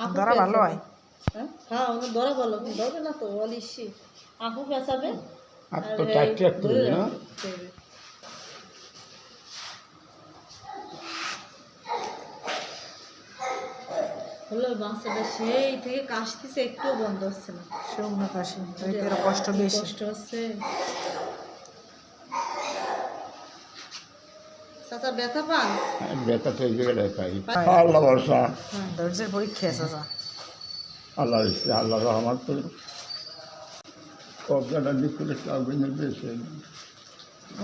আপু ধরা ভালো হয়। হ্যাঁ ওনার ধরা ভালো ধরবে না তো অলিশি আপু পেঁচাবে আর আর তো এই টাইট ধরে করবি না? রাখবে হলো বাচ্চাটা সেই থেকে কাশতেছে একটুও বন্ধ হচ্ছে না শুকনো কাশি এর কষ্ট কি বেশি। কষ্ট হচ্ছে চাচা ব্যথা পান ব্যথা তো এই জায়গায় পাই। আল্লাহ ভরসা, ধৈর্যের পরীক্ষা চাচা। আল্লাহ ইচ্ছে, আল্লাহ রহমত করে কবজাটা দিক করে লাগবে না বেশি।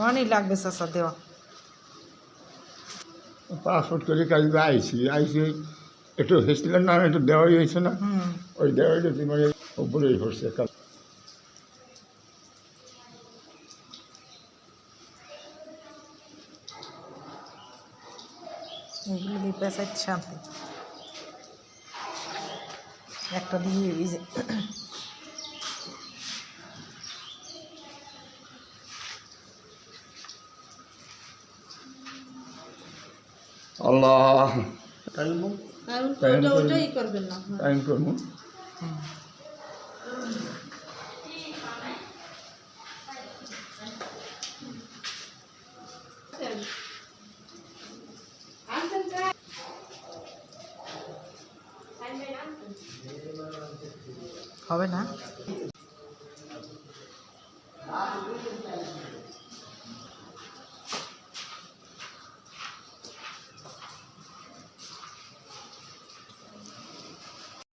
অনেক লাগবে চাচা দেওয়া। পাসপোর্ট করে কাজে আইসি একটু হেসছিলেন না, একটু দেওয়াই হয়েছে না, ওই দেওয়াইটা তোমার উপরেই হচ্ছে। এগুলো দিয়ে পেঁচাইতে শান্তি। একটা দিয়ে এই যে আল্লাহ ওটাই করবেন না টাইম করবো। হবে না।